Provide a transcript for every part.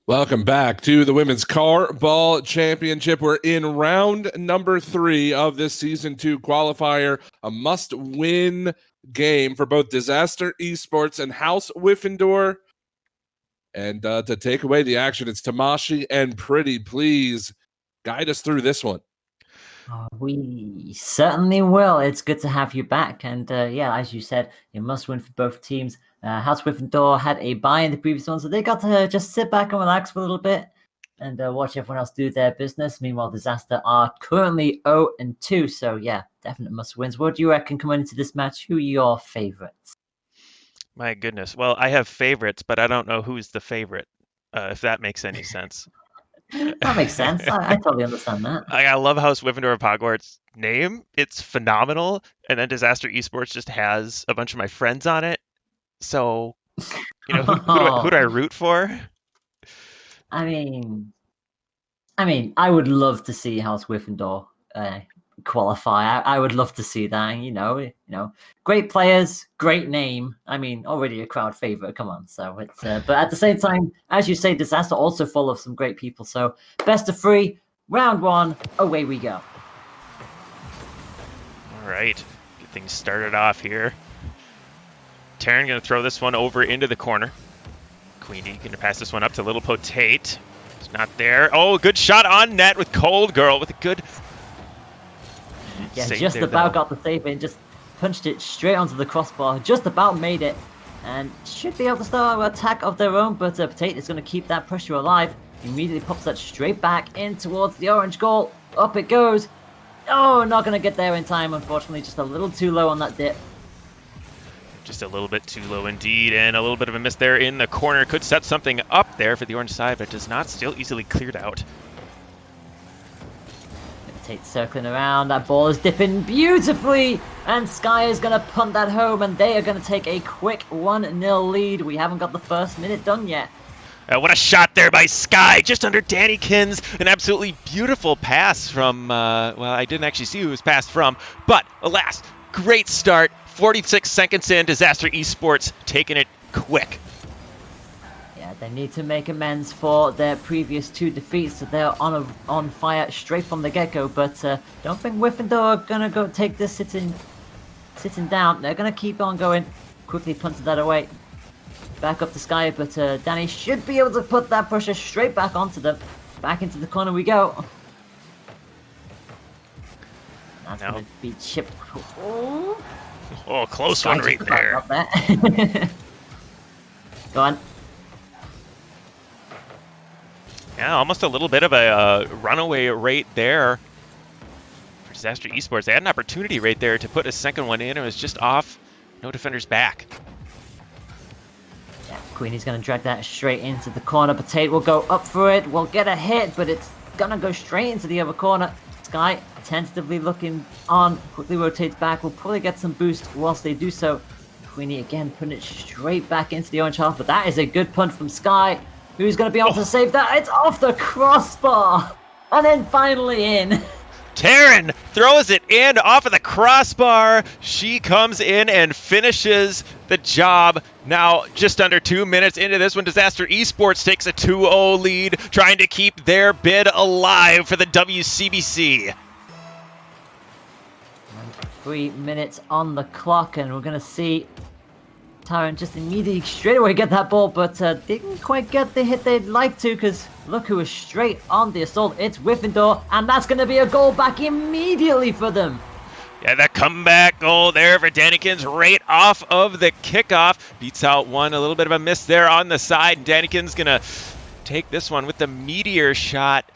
Welcome back to the Women's Car Ball Championship. We're in round number 3 of this Season 2 qualifier, a must-win game for both Disaster Esports and House Wiffindor. And to take away the action, it's Tamashi and Pretty. Please guide us through this one. We certainly will. It's good to have you back. And yeah, as you said, you must win for both teams. House Wiffindor had a bye in the previous one, so they got to just sit back and relax for a little bit and watch everyone else do their business. Meanwhile, Disaster are currently 0-2, so yeah, definite must wins. What do you reckon coming into this match? Who are your favorites? My goodness. Well, I have favorites, but I don't know who's the favorite, if that makes any sense. That makes sense. I totally understand that. I love House Wiffindor of POGwarts name. It's phenomenal. And then Disaster Esports just has a bunch of my friends on it. So, you know, who do I root for? I mean, I would love to see House Wiffindor qualify. I would love to see that. You know, great players, great name. I mean, already a crowd favorite. Come on. So it's, but at the same time, as you say, Disaster also full of some great people. So best of 3, round 1, away we go. All right, get things started off here. Taryn gonna throw this one over into the corner. Queenie gonna pass this one up to Little Potate. It's not there. Oh, good shot on net with Cold Girl with a good. Yeah, just about got the save in, just punched it straight onto the crossbar, just about made it, and should be able to start an attack of their own, but Potato is going to keep that pressure alive. Immediately pops that straight back in towards the orange goal. Up it goes. Oh, not going to get there in time, unfortunately, just a little too low on that dip. Just a little bit too low indeed, and a little bit of a miss there in the corner. Could set something up there for the orange side, but does not. Still easily cleared out. Circling around, that ball is dipping beautifully, and Sky is going to punt that home, and they are going to take a quick 1-0 lead. We haven't got the first minute done yet. What a shot there by Sky, just under Dannykins. An absolutely beautiful pass from, well, I didn't actually see who it was passed from, but alas, great start. 46 seconds in, Disaster Esports taking it quick. They need to make amends for their previous 2 defeats, so they're on fire straight from the get-go. But don't think Wiffindor are gonna go take this sitting down. They're gonna keep on going. Quickly punted that away. Back up to Sky, but Danny should be able to put that pressure straight back onto them. Back into the corner we go. That's gonna be chipped. Oh, close one right there. Go on. Yeah, almost a little bit of a runaway rate there for Disaster Esports. They had an opportunity right there to put a second one in. It was just off. No defenders back. Yeah, Queenie's going to drag that straight into the corner. Potato will go up for it. Will get a hit, but it's going to go straight into the other corner. Sky tentatively looking on. Quickly rotates back. Will probably get some boost whilst they do so. Queenie again putting it straight back into the orange half, but that is a good punt from Sky. Who's going to be able to save that? It's off the crossbar! And then finally in. Taryn throws it in off of the crossbar. She comes in and finishes the job. Now, just under 2 minutes into this one, Disaster Esports takes a 2-0 lead, trying to keep their bid alive for the WCBC. 3 minutes on the clock, and we're going to see Taryn just immediately straight away get that ball, but didn't quite get the hit they'd like to, because look who is straight on the assault. It's Wiffindor, and that's going to be a goal back immediately for them. Yeah, that comeback goal there for Dannykins right off of the kickoff. Beats out one, a little bit of a miss there on the side. Dannykins going to take this one with the meteor shot.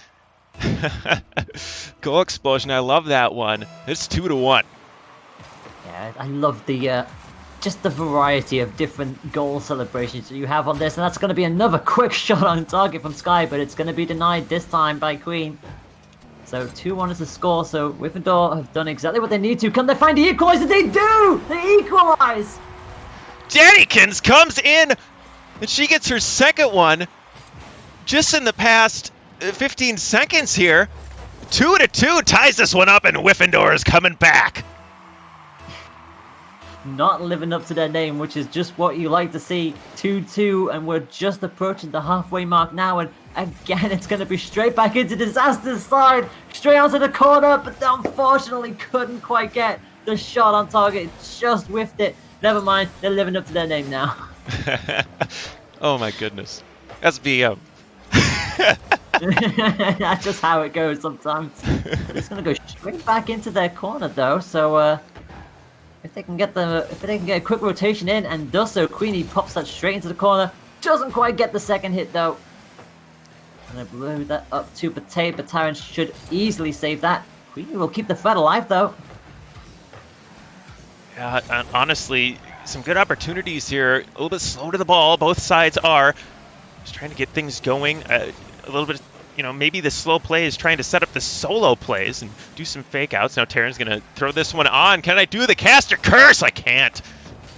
Goal explosion, I love that one. It's 2-1. Yeah, I love the just the variety of different goal celebrations that you have on this, and that's going to be another quick shot on target from Sky, but it's going to be denied this time by Queen. So 2-1 is the score, so Wiffindor have done exactly what they need to. Can they find the equalizer? They do! They equalize! Dannykins comes in, and she gets her second one just in the past 15 seconds here. 2-2 ties this one up, and Wiffindor is coming back. Not living up to their name, which is just what you like to see. 2-2, and we're just approaching the halfway mark now, and Again, it's going to be straight back into Disaster's side, straight onto the corner, but unfortunately couldn't quite get the shot on target. Just whiffed it. Never mind, they're living up to their name now. Oh my goodness. That's BM. That's just how it goes sometimes. It's going to go straight back into their corner though, so if they can get a quick rotation in and does so, Queenie pops that straight into the corner. Doesn't quite get the second hit though. Gonna blow that up to Potato, but Tyrant should easily save that. Queenie will keep the threat alive though. Yeah, and honestly, some good opportunities here. A little bit slow to the ball. Both sides are just trying to get things going. A little bit, maybe the slow play is trying to set up the solo plays and do some fake outs. Now Terran's going to throw this one on. Can I do the caster curse? I can't.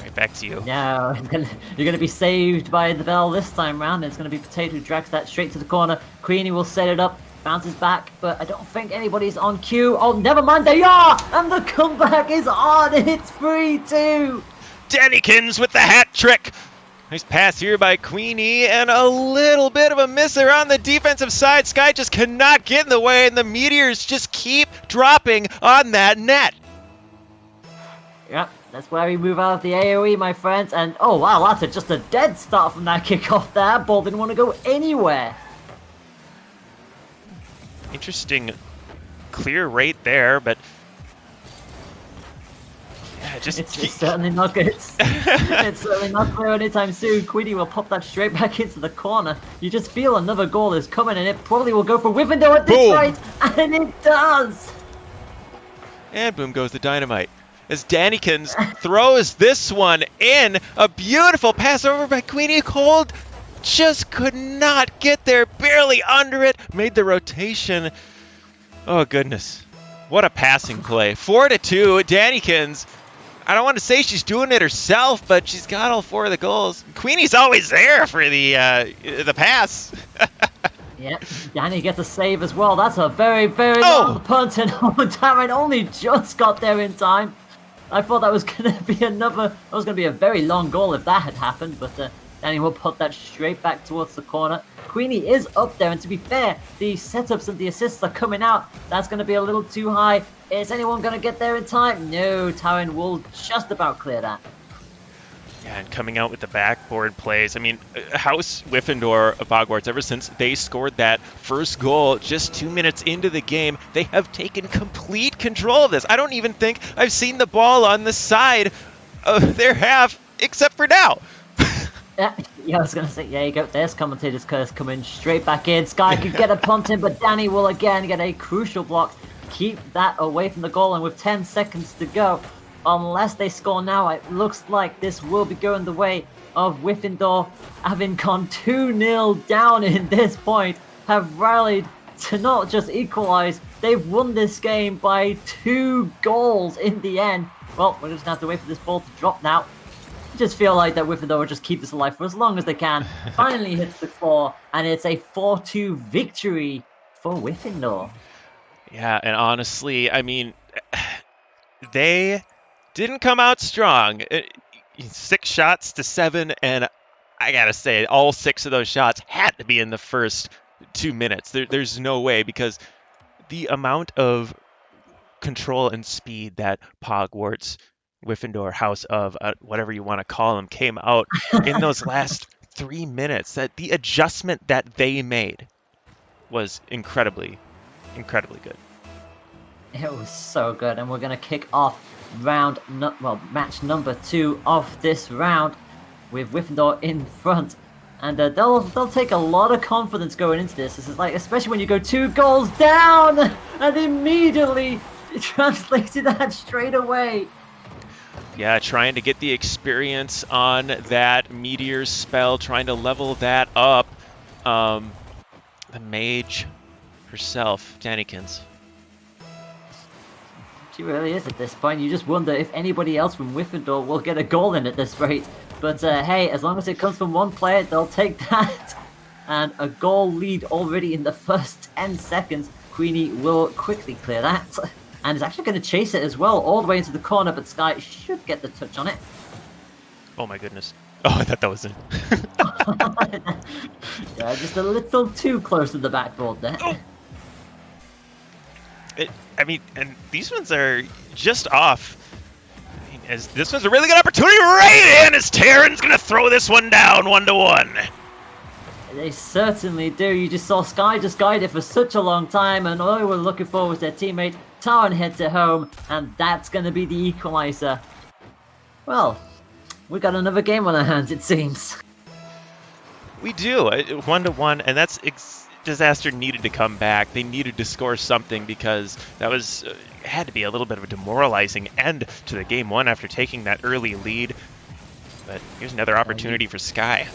Right, back to you. No, you're going to be saved by the bell this time round. It's going to be Potato who drags that straight to the corner. Queenie will set it up, bounces back, but I don't think anybody's on cue. Oh, never mind, they are! And the comeback is on! It's 3-2! Dannykins with the hat trick. Nice pass here by Queenie, and a little bit of a misser on the defensive side. Sky just cannot get in the way, and the Meteors just keep dropping on that net. Yep, that's where we move out of the AoE, my friends. And oh wow, that's just a dead start from that kickoff there. Ball didn't want to go anywhere. Interesting clear rate there, but yeah, it's certainly not good. It's certainly not clear anytime soon. Queenie will pop that straight back into the corner. You just feel another goal is coming, and it probably will go for Wiffindor at this rate, and it does. And boom goes the dynamite. As Dannykins throws this one in, a beautiful pass over by Queenie. Cold just could not get there, barely under it, made the rotation. Oh goodness, what a passing play. 4-2, Dannykins. I don't want to say she's doing it herself, but she's got all 4 of the goals. Queenie's always there for the pass. Yeah, Danny gets a save as well. That's a very, very long punt, and Darren only just got there in time. I thought that was going to be a very long goal if that had happened, but Danny will put that straight back towards the corner. Queenie is up there, and to be fair, the setups and the assists are coming out. That's going to be a little too high. Is anyone going to get there in time? No, Taryn will just about clear that. Yeah, and coming out with the backboard plays. I mean, House Wiffindor of POGwarts, ever since they scored that first goal just 2 minutes into the game, they have taken complete control of this. I don't even think I've seen the ball on the side of their half, except for now. Yeah, I was going to say, yeah, you go. There's commentator's curse coming straight back in. Sky could get a punt in, but Danny will again get a crucial block. Keep that away from the goal, and with 10 seconds to go, unless they score now, it looks like this will be going the way of Wiffindor, having gone 2-0 down in this point, have rallied to not just equalize, they've won this game by 2 goals in the end. Well, we're just going to have to wait for this ball to drop now. I just feel like that Wiffindor will just keep this alive for as long as they can. Finally hits the 4, and it's a 4-2 victory for Wiffindor. Yeah, and honestly, I mean, they didn't come out strong. 6 shots to 7, and I gotta say, all 6 of those shots had to be in the first 2 minutes. There's no way, because the amount of control and speed that POGwarts, Wiffindor, House of, whatever you want to call them, came out in those last 3 minutes, that the adjustment that they made was incredibly good. It was so good, and we're going to kick off match number 2 of this round with Wiffindor in front, and they'll take a lot of confidence going into this. This is like, especially when you go 2 goals down and immediately translated that straight away. Yeah, trying to get the experience on that Meteor spell, trying to level that up. The mage herself, Dannykins. She really is at this point. You just wonder if anybody else from Wiffindor will get a goal in at this rate. But hey, as long as it comes from one player, they'll take that. And a goal lead already in the first 10 seconds. Queenie will quickly clear that. And is actually going to chase it as well, all the way into the corner, but Sky should get the touch on it. Oh my goodness. Oh, I thought that was in. Just a little too close to the backboard there. Oh. And these ones are just off. As this one's a really good opportunity right in as Terran's going to throw this one down 1-1. They certainly do. You just saw Sky just guide it for such a long time, and all we were looking for was their teammate. Taran heads it home, and that's going to be the equalizer. Well, we got another game on our hands, it seems. We do. 1-1, and that's Disaster needed to come back. They needed to score something because that was had to be a little bit of a demoralizing end to the game one after taking that early lead. But here's another opportunity for Sky.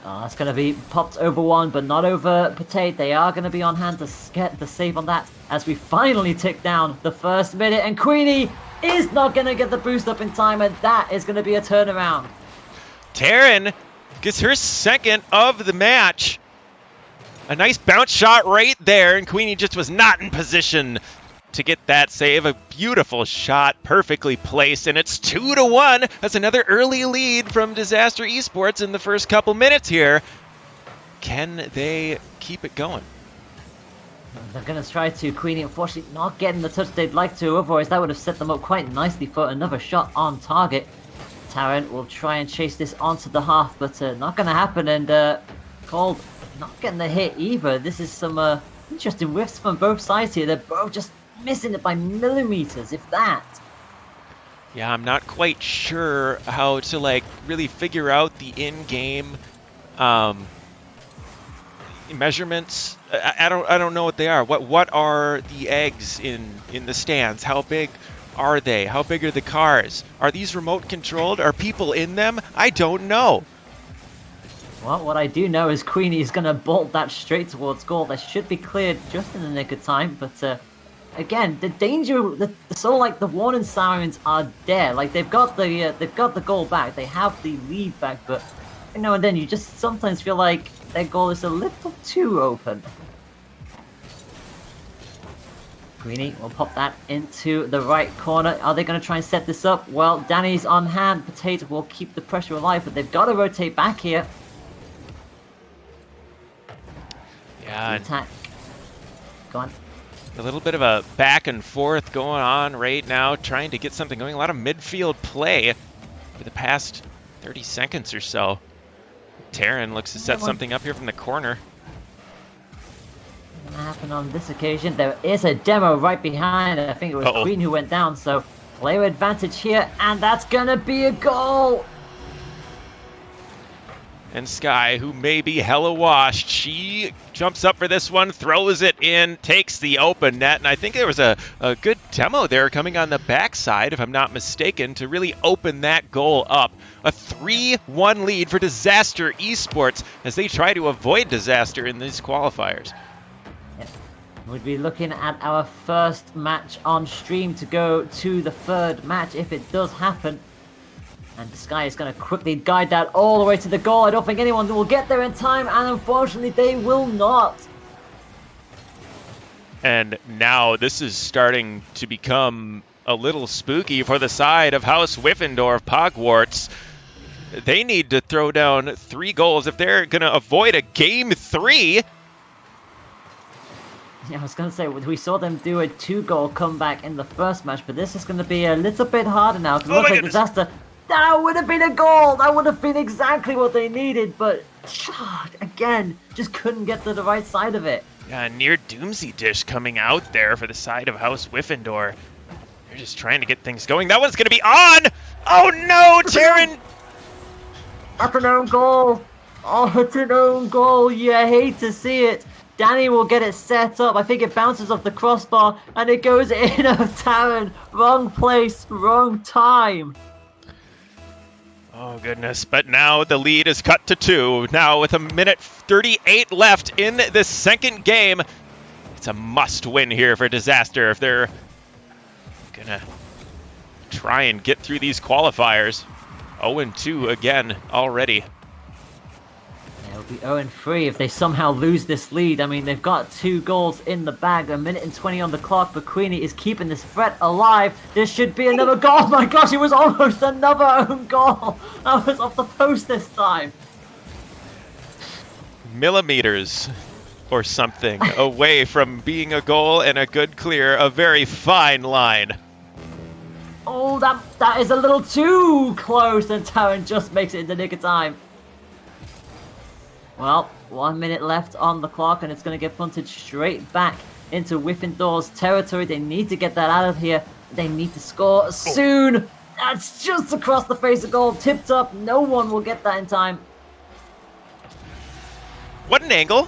It's going to be popped over one, but not over Potato. They are going to be on hand to get the save on that as we finally tick down the first minute. And Queenie is not going to get the boost up in time, and that is going to be a turnaround. Terran gets her second of the match. A nice bounce shot right there, and Queenie just was not in position to get that save. A beautiful shot, perfectly placed, and it's 2-1. That's another early lead from Disaster eSports in the first couple minutes here. Can they keep it going? They're going to try to. Queenie, unfortunately, not getting the touch they'd like to. Otherwise, that would have set them up quite nicely for another shot on target. Taran will try and chase this onto the half, but not going to happen. And Cold not getting the hit either. This is some interesting whiffs from both sides here. They're both just missing it by millimeters, if that. Yeah, I'm not quite sure how to really figure out the in-game measurements. I don't know what they are. What are the eggs in the stands? How big are they? How big are the cars? Are these remote controlled? Are people in them? I don't know. Well, what I do know is Queenie is going to bolt that straight towards goal. That should be cleared just in the nick of time. But again, the danger, the warning sirens are there. Like they've got the goal back. They have the lead back. But every now and then, you just sometimes feel like their goal is a little too open. Queenie will pop that into the right corner. Are they going to try and set this up? Well, Danny's on hand. Potato will keep the pressure alive, but they've got to rotate back here. Yeah. Attack. Go on. A little bit of a back and forth going on right now, trying to get something going. A lot of midfield play for the past 30 seconds or so. Terran looks to set something up here from the corner. What's going to happen on this occasion? There is a demo right behind. I think it was Queen who went down, so player advantage here, and that's going to be a goal! And Sky, who may be hella washed, she jumps up for this one, throws it in, takes the open net, and I think there was a good demo there coming on the backside, if I'm not mistaken, to really open that goal up. A 3-1 lead for Disaster eSports as they try to avoid disaster in these qualifiers. Yep. We'd be looking at our first match on stream to go to the third match if it does happen. And Sky is going to quickly guide that all the way to the goal. I don't think anyone will get there in time, and unfortunately they will not. And now this is starting to become a little spooky for the side of House Wiffindor of POGwarts. They need to throw down 3 goals if they're going to avoid a game 3. Yeah, I was going to say, we saw them do a 2-goal comeback in the first match, but this is going to be a little bit harder now, because it looks like Disaster... That would have been a goal! That would have been exactly what they needed, but again, just couldn't get to the right side of it. Yeah, near Doomsy Dish coming out there for the side of House Wiffindor. They're just trying to get things going. That one's going to be on! Oh no, Terran! That's an own goal! Oh, it's an own goal! You hate to see it. Danny will get it set up. I think it bounces off the crossbar, and it goes in of Taran. Wrong place, wrong time. Oh, goodness. But now the lead is cut to 2. Now with 1:38 left in the second game. It's a must-win here for Disaster if they're going to try and get through these qualifiers. 0-2 again already. It'll be 0-3 if they somehow lose this lead. I mean, they've got 2 goals in the bag, 1:20 on the clock, but Queenie is keeping this threat alive. This should be another goal. Oh my gosh, it was almost another own goal. That was off the post this time. millimeters or something away from being a goal and a good clear. A very fine line. Oh, that is a little too close, and Taran just makes it in the nick of time. Well, 1 minute left on the clock, and it's going to get punted straight back into Wiffindor's territory. They need to get that out of here. They need to score soon. That's just across the face of goal, tipped up. No one will get that in time. What an angle.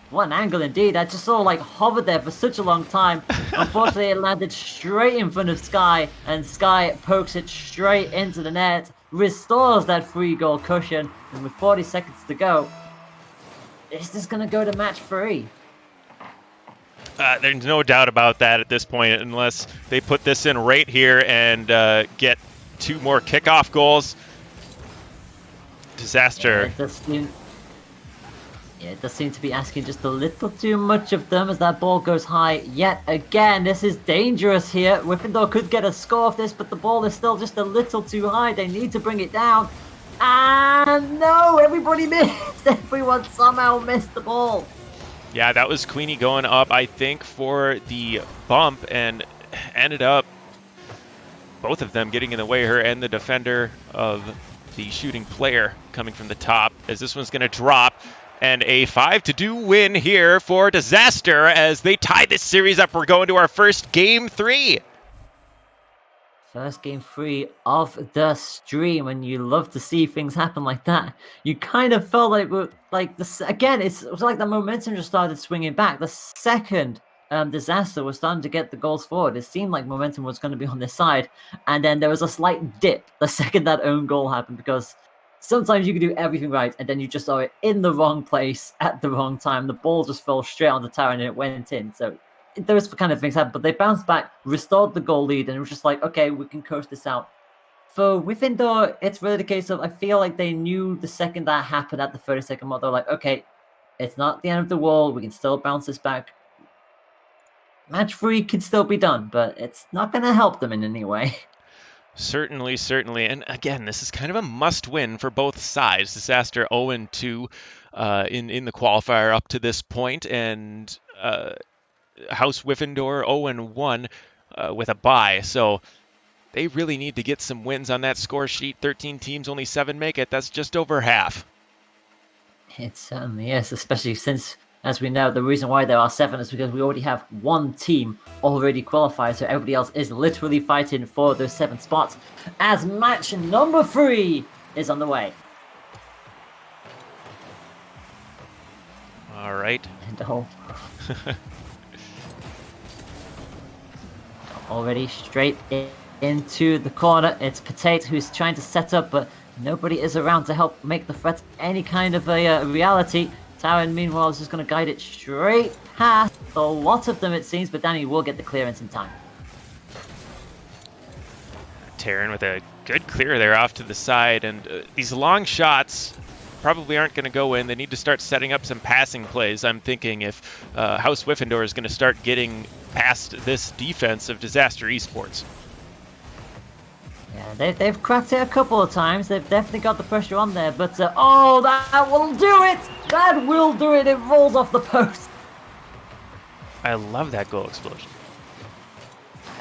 What an angle indeed. I just sort of like hovered there for such a long time. Unfortunately, it landed straight in front of Sky, and Sky pokes it straight into the net, restores that free goal cushion, and with 40 seconds to go, is this going to go to match 3? There's no doubt about that at this point, unless they put this in right here and get 2 more kickoff goals. Disaster. Yeah, it does seem to be asking just a little too much of them as that ball goes high yet again. This is dangerous here. Wiffindor could get a score off this, but the ball is still just a little too high. They need to bring it down. And no, everybody missed. Everyone somehow missed the ball. Yeah, that was Queenie going up, I think, for the bump, and ended up both of them getting in the way, her and the defender of the shooting player coming from the top, as this one's going to drop. And a 5-2 win here for Disaster as they tie this series up. We're going to our first Game 3. First Game 3 of the stream, and you love to see things happen like that. You kind of felt like this again. It was like the momentum just started swinging back. The second Disaster was starting to get the goals forward, it seemed like momentum was going to be on their side, and then there was a slight dip the second that own goal happened, because sometimes you can do everything right, and then you just saw it in the wrong place at the wrong time. The ball just fell straight on the tower and it went in. So those kind of things happen, but they bounced back, restored the goal lead, and it was just like, okay, we can coast this out. For Wiffindor, it's really the case of, I feel like they knew the second that happened at the 30-second mark, they're like, okay, it's not the end of the world, we can still bounce this back. Match 3 can still be done, but it's not going to help them in any way. Certainly, certainly. And again, this is kind of a must-win for both sides. Disaster 0-2 in the qualifier up to this point, and House Wiffindor 0-1 with a bye. So they really need to get some wins on that score sheet. 13 teams, only 7 make it. That's just over half. It certainly is, especially since, as we know, the reason why there are 7 is because we already have 1 team already qualified, so everybody else is literally fighting for those 7 spots, as match number 3 is on the way. All right. And already straight into the corner. It's Potato who's trying to set up, but nobody is around to help make the threat any kind of a reality. Taran, meanwhile, is just going to guide it straight past a lot of them, it seems, but Danny will get the clearance in time. Taran with a good clear there off to the side, and these long shots probably aren't going to go in. They need to start setting up some passing plays. I'm thinking if House Wiffindor is going to start getting past this defense of Disaster eSports. Yeah, they've cracked it a couple of times. They've definitely got the pressure on there, but oh, that will do it! That will do it! It rolls off the post. I love that goal explosion.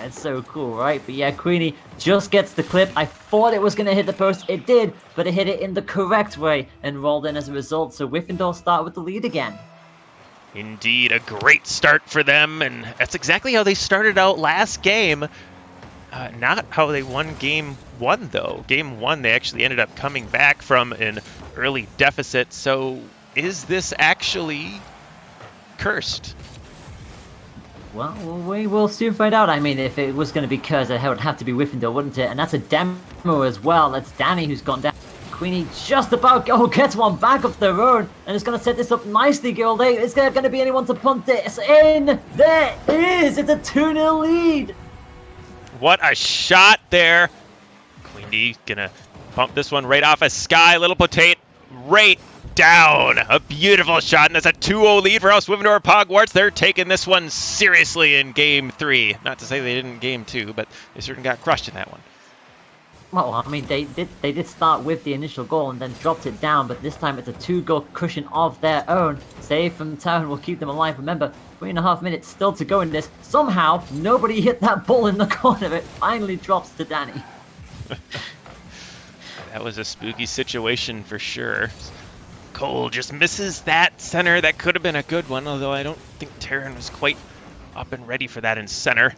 It's so cool, right? But yeah, Queenie just gets the clip. I thought it was going to hit the post. It did, but it hit it in the correct way and rolled in as a result. So Wiffindor start with the lead again. Indeed, a great start for them, and that's exactly how they started out last game. Not how they won Game 1, though. Game 1, they actually ended up coming back from an early deficit. So is this actually cursed? Well, we will soon find out. I mean, if it was going to be cursed, it would have to be Wiffindor, wouldn't it? And that's a demo as well. That's Danny who's gone down. Queenie just about gets one back of their own, and it's going to set this up nicely, Gilday. Is there going to be anyone to punt it? It's in! There is! It's a 2-0 lead! What a shot there. Queenie gonna pump this one right off a Sky. Little Potato right down. A beautiful shot, and that's a 2-0 lead for House Wiffindor POGwarts. They're taking this one seriously in Game 3. Not to say they didn't in Game 2, but they certainly got crushed in that one. Well, I mean, they did start with the initial goal and then dropped it down, but this time it's a 2-goal cushion of their own. Save from Town will keep them alive. Remember, 3.5 minutes still to go in this. Somehow, nobody hit that ball in the corner. It finally drops to Danny. That was a spooky situation for sure. Cole just misses that center. That could have been a good one, although I don't think Terran was quite up and ready for that in center.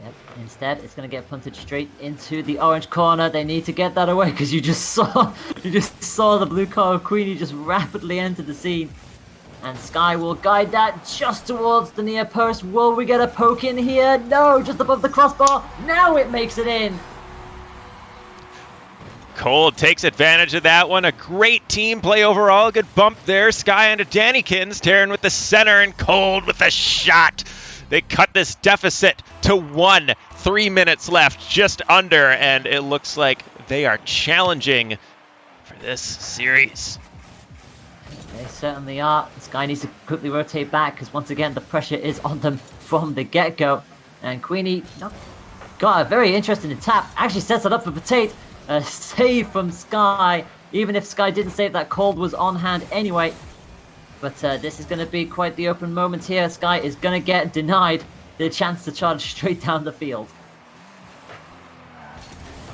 Yep. Instead, it's going to get punted straight into the orange corner. They need to get that away because you just saw the blue car of Queenie just rapidly enter the scene. And Sky will guide that just towards the near post. Will we get a poke in here? No, just above the crossbar. Now it makes it in. Cole takes advantage of that one. A great team play overall. Good bump there. Sky into Dannykins. Terran with the center and Cold with the shot. They cut this deficit to 1. 3 minutes left, just under, and it looks like they are challenging for this series. They certainly are. Sky needs to quickly rotate back because once again the pressure is on them from the get-go. And Queenie got a very interesting tap. Actually sets it up for Potato. A save from Sky. Even if Sky didn't save, that Cold was on hand anyway. But this is going to be quite the open moment here. Sky is going to get denied the chance to charge straight down the field.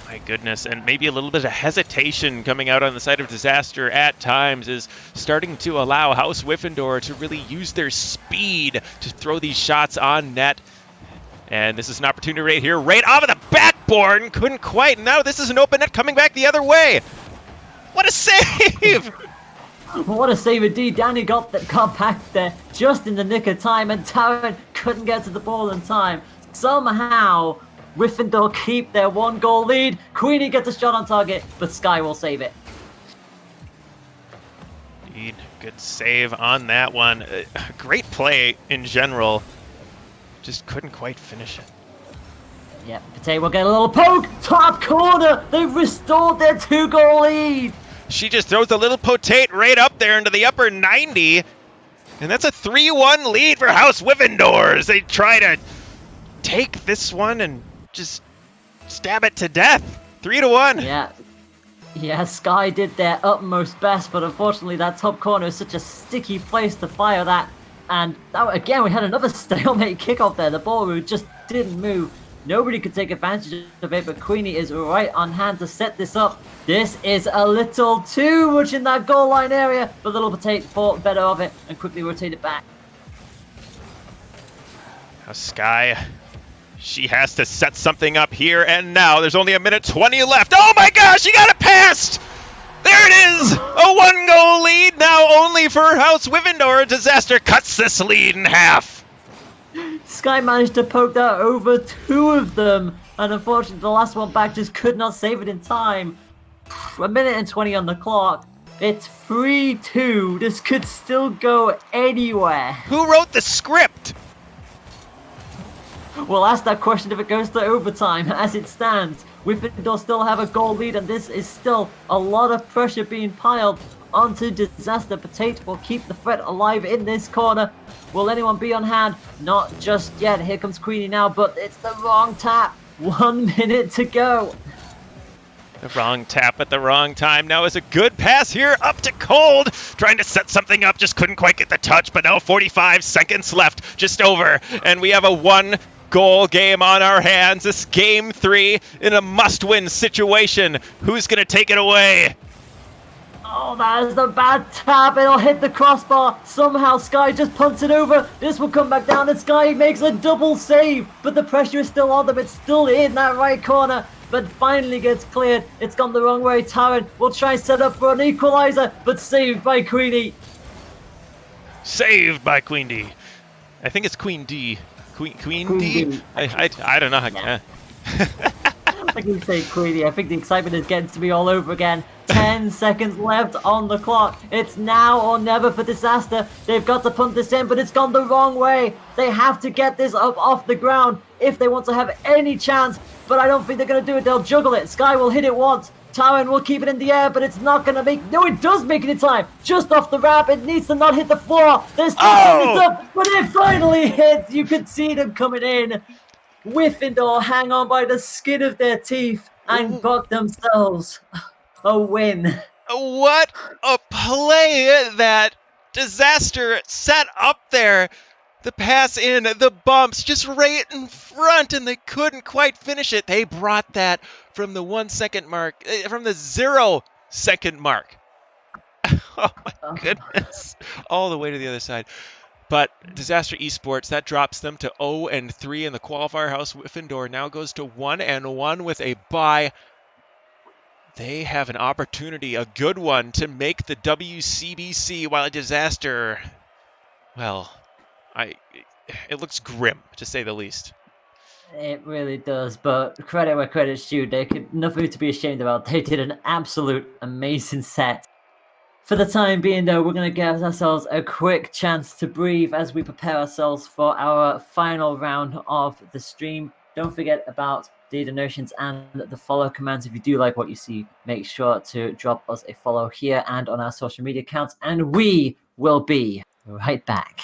My goodness, and maybe a little bit of hesitation coming out on the side of Disaster at times is starting to allow House Wiffindor to really use their speed to throw these shots on net. And this is an opportunity right here, right off of the backboard. Couldn't quite. Now this is an open net coming back the other way. What a save! What a save indeed. Danny got back there just in the nick of time, and Taryn couldn't get to the ball in time. Somehow, Wiffindor keep their 1-goal lead. Queenie gets a shot on target, but Sky will save it. Indeed, good save on that one. Great play in general. Just couldn't quite finish it. Yep, Potato will get a little poke. Top corner. They've restored their 2-goal lead. She just throws a little potato right up there into the upper 90. And that's a 3-1 lead for House Wiffindor as they try to take this one and just stab it to death. 3-1. Yeah, Sky did their utmost best, but unfortunately that top corner is such a sticky place to fire that. And again, we had another stalemate kickoff there. The ball just didn't move. Nobody could take advantage of it, but Queenie is right on hand to set this up. This is a little too much in that goal line area, but Little Potato thought better of it and quickly rotated back. Now Sky, she has to set something up here and now. There's only 1:20 left. Oh my gosh, she got it passed! There it is! A 1-goal lead now only for House Wiffindor. Disaster cuts this lead in half. Sky managed to poke that over 2 of them, and unfortunately the last one back just could not save it in time. 1:20 on the clock. It's 3-2. This could still go anywhere. Who wrote the script? We'll ask that question if it goes to overtime. As it stands, Wiffindor still have a goal lead, and this is still a lot of pressure being piled onto Disaster. Potato will keep the threat alive in this corner. Will anyone be on hand? Not just yet. Here comes Queenie now, but it's the wrong tap. 1 minute to go. The wrong tap at the wrong time. Now is a good pass here up to Cold. Trying to set something up, just couldn't quite get the touch, but now 45 seconds left, just over. And we have a 1-goal game on our hands. This game 3 in a must-win situation. Who's going to take it away? Oh, that is a bad tap. It'll hit the crossbar. Somehow Sky just punts it over. This will come back down, and Sky makes a double save. But the pressure is still on them. It's still in that right corner, but finally gets cleared. It's gone the wrong way. Taryn will try and set up for an equalizer, but saved by Queenie. Saved by Queen D. I think it's Queen D. Queen D? I don't know. Yeah. I can say Queenie. I think the excitement is getting to me all over again. 10 seconds left on the clock. It's now or never for Disaster. They've got to punt this in, but it's gone the wrong way. They have to get this up off the ground if they want to have any chance, but I don't think they're going to do it. They'll juggle it. Sky will hit it once. Taryn will keep it in the air, but it's not going to make... No, it does make it in time. Just off the ramp. It needs to not hit the floor. There's still seconds up, but it finally hits. You could see them coming in. Wiffindor hang on by the skin of their teeth and Ooh. got themselves a win. What a play that Disaster set up there. The pass in, the bumps, just right in front, and they couldn't quite finish it. They brought that from the 1 second mark, from the 0 second mark. Oh my goodness. All the way to the other side. But Disaster Esports, that drops them to 0-3 in the qualifier house. Wiffindor now goes to 1-1 with a bye. They have an opportunity, a good one, to make the WCBC, while Disaster, well, it looks grim, to say the least. It really does, but credit where credit's due. They could nothing to be ashamed about. They did an absolute amazing set. For the time being, though, we're going to give ourselves a quick chance to breathe as we prepare ourselves for our final round of the stream. Don't forget about the donations and the follow commands. If you do like what you see, make sure to drop us a follow here and on our social media accounts, and we will be right back.